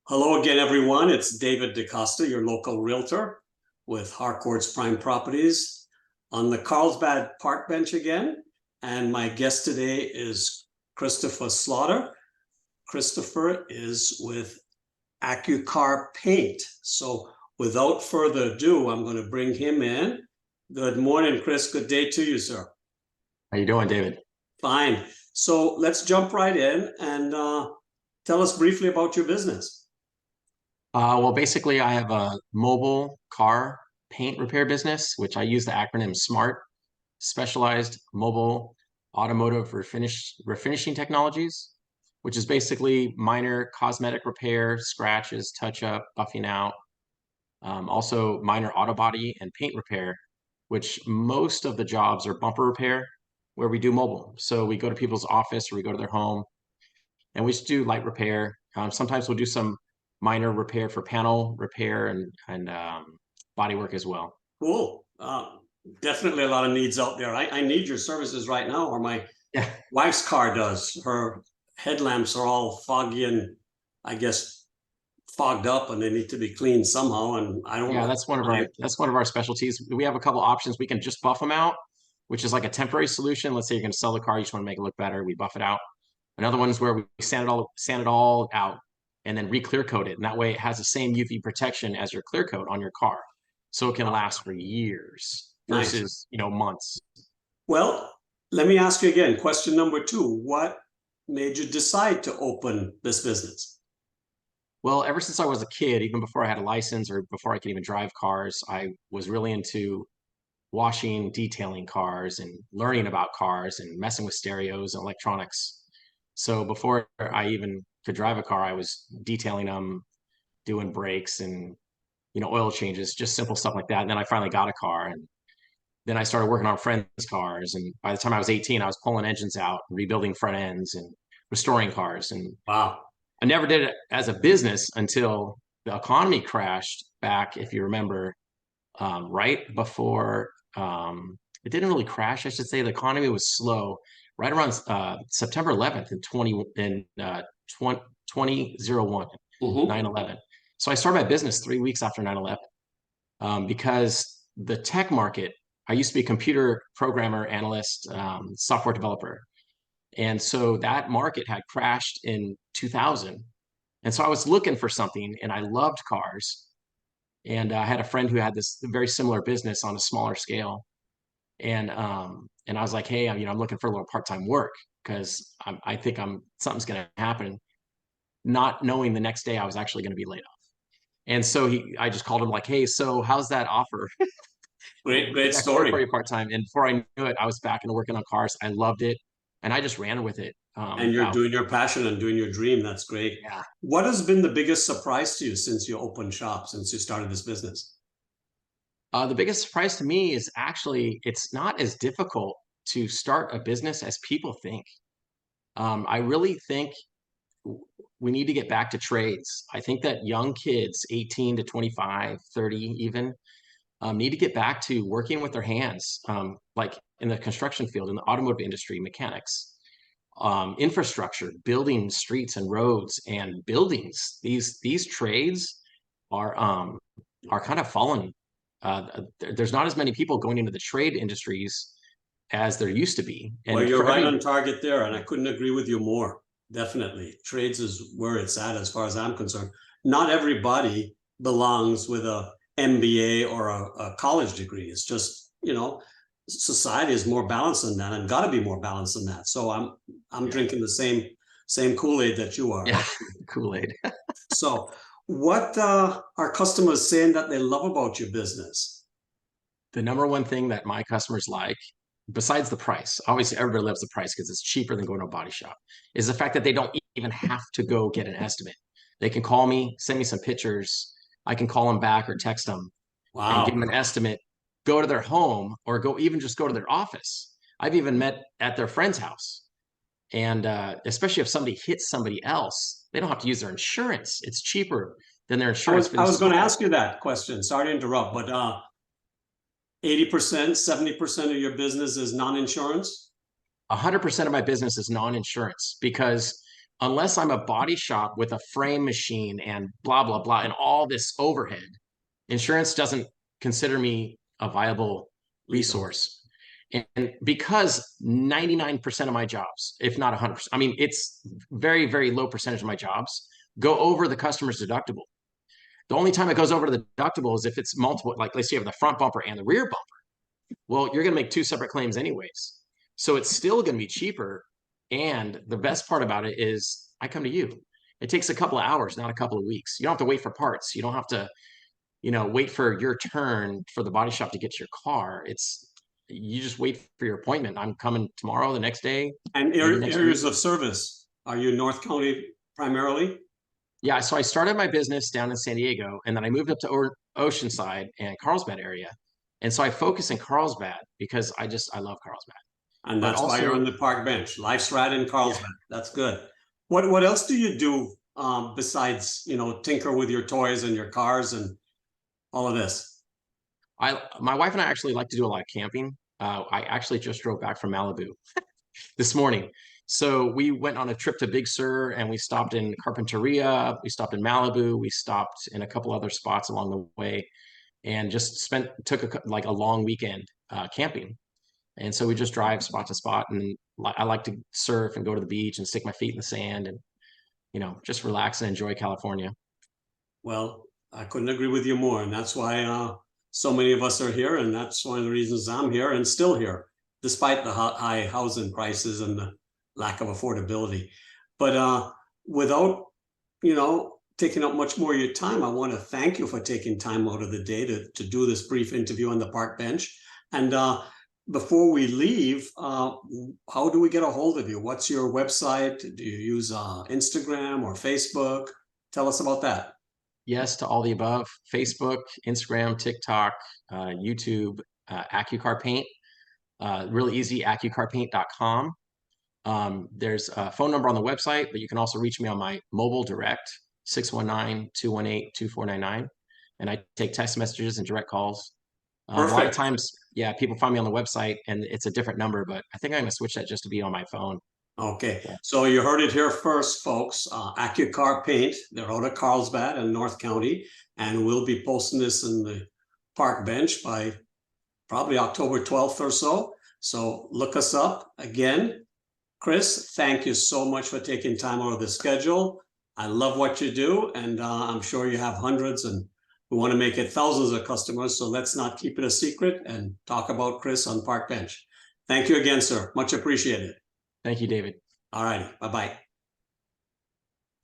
Hello again, everyone. It's David DeCosta, your local realtor with Harcourt's Prime Properties on the Carlsbad Parkbench again. And my guest today is Christopher Slaughter. Christopher is with Accucar Paint. So without further ado, I'm going to bring him in. Good morning, Chris. Good day to you, sir. How you doing, David? Fine. So let's jump right in and tell us briefly about your business. Well, basically, I have a mobile car paint repair business, which I use the acronym SMART, Specialized Mobile Automotive Refinishing Technologies, which is basically minor cosmetic repair, scratches, touch-up, buffing out, also minor auto body and paint repair, which most of the jobs are bumper repair, where we do mobile. So we go to people's office or we go to their home, and we just do light repair. Sometimes we'll do some minor repair for panel repair and body work as well. Cool. Definitely a lot of needs out there. I need your services right now, or my Yeah, wife's car does. Her headlamps are all foggy and I guess fogged up, and they need to be cleaned somehow. And I don't yeah, know. that's one of our specialties. We have a couple options. We can just buff them out, which is like a temporary solution. Let's say you're going to sell the car, you just want to make it look better. We buff it out. Another one is where we sand it all out, and then re-clear coat it. And that way it has the same UV protection as your clear coat on your car. So it can last for years Nice. versus, months. Well, let me ask you again. Question number two. What made you decide to open this business? Well, ever since I was a kid, even before I had a license or before I could even drive cars, I was really into washing, detailing cars and learning about cars and messing with stereos and electronics. So before I even could drive a car, I was detailing them, doing brakes and oil changes, just simple stuff like that. And then I finally got a car, and then I started working on friends' cars. And by the time I was 18, I was pulling engines out, rebuilding front ends, and restoring cars. And Wow. I never did it as a business until the economy crashed back, if you remember, right before it didn't really crash, I should say. The economy was slow right around September 11th in 2001, Mm-hmm. 9/11. So I started my business 3 weeks after 9/11 because the tech market, I used to be a computer programmer, analyst, software developer. And so that market had crashed in 2000. And so I was looking for something, and I loved cars. And I had a friend who had this very similar business on a smaller scale. And I was like, hey, I'm looking for a little part-time work because I think something's going to happen. Not knowing the next day I was actually going to be laid off. And so I just called him like, hey, so how's that offer? Great I can work for story. you part-time. And before I knew it, I was back into working on cars. I loved it. And I just ran with it. And you're About, doing your passion and doing your dream. That's great. yeah. What has been the biggest surprise to you since you opened shop, since you started this business? The biggest surprise to me is actually it's not as difficult to start a business as people think. I really think we need to get back to trades. I think that young kids, 18 to 25, 30 even, need to get back to working with their hands, like in the construction field, in the automotive industry, mechanics, infrastructure, building streets and roads and buildings. These trades are kind of fallen. There's not as many people going into the trade industries as there used to be. Well, And you're for right every on target there, and I couldn't agree with you more. Definitely. Trades is where it's at as far as I'm concerned. Not everybody belongs with a MBA or a college degree. It's just, society is more balanced than that and got to be more balanced than that. So I'm yeah, drinking the same Kool-Aid that you are. yeah, Kool-Aid. So what are customers saying that they love about your business? The number one thing that my customers like, besides the price, obviously everybody loves the price because it's cheaper than going to a body shop, is the fact that they don't even have to go get an estimate. They can call me, send me some pictures. I can call them back or text them and give them Wow. an estimate, go to their home or just go to their office. I've even met at their friend's house. And especially if somebody hits somebody else, they don't have to use their insurance. It's cheaper than their I insurance was for I these was going to small. ask you that question. Sorry to interrupt, but 80%, 70% of your business is non-insurance? 100% of my business is non-insurance because unless I'm a body shop with a frame machine and blah, blah, blah, and all this overhead, insurance doesn't consider me a viable resource. And because 99% of my jobs, if not 100%, I mean, it's very, very low percentage of my jobs go over the customer's deductible. The only time it goes over the deductible is if it's multiple, like let's say you have the front bumper and the rear bumper. Well, you're going to make 2 separate claims anyways. So it's still going to be cheaper. And the best part about it is I come to you. It takes a couple of hours, not a couple of weeks. You don't have to wait for parts. You don't have to, wait for your turn for the body shop to get to your car. You just wait for your appointment. I'm coming tomorrow, the next day. And areas of service. Are you North County primarily? Yeah, so I started my business down in San Diego, and then I moved up to Oceanside and Carlsbad area. And so I focus in Carlsbad because I love Carlsbad. And But that's why also, you're on the park bench. Life's right in yeah, Carlsbad. That's good. What else do you do besides, tinker with your toys and your cars and all of this? my wife and I actually like to do a lot of camping. I actually just drove back from Malibu this morning. So we went on a trip to Big Sur and we stopped in Carpinteria, we stopped in Malibu, we stopped in a couple other spots along the way, and just took a long weekend camping. And so we just drive spot to spot, and I like to surf and go to the beach and stick my feet in the sand and just relax and enjoy California. Well, I couldn't agree with you more. And that's why so many of us are here. And that's one of the reasons I'm here and still here, despite the high housing prices and the lack of affordability. But without, taking up much more of your time, I want to thank you for taking time out of the day to do this brief interview on the park bench. And before we leave, how do we get a hold of you? What's your website? Do you use Instagram or Facebook? Tell us about that. Yes to all the above: Facebook, Instagram, TikTok, YouTube, Accucar Paint. Really easy, accucarpaint.com. There's a phone number on the website, but you can also reach me on my mobile direct, 619-218-2499. And I take text messages and direct calls. A lot of times, yeah, people find me on the website and it's a different number, but I think I'm going to switch that just to be on my phone. Okay, Yeah. so you heard it here first, folks. Accucar Paint, they're out of Carlsbad in North County, and we'll be posting this in the park bench by probably October 12th or so. So look us up. Again, Chris, thank you so much for taking time out of the schedule. I love what you do, and I'm sure you have hundreds, and we want to make it thousands of customers. So let's not keep it a secret and talk about Chris on Park Bench. Thank you again, sir. Much appreciated. Thank you, David. All righty. Bye-bye.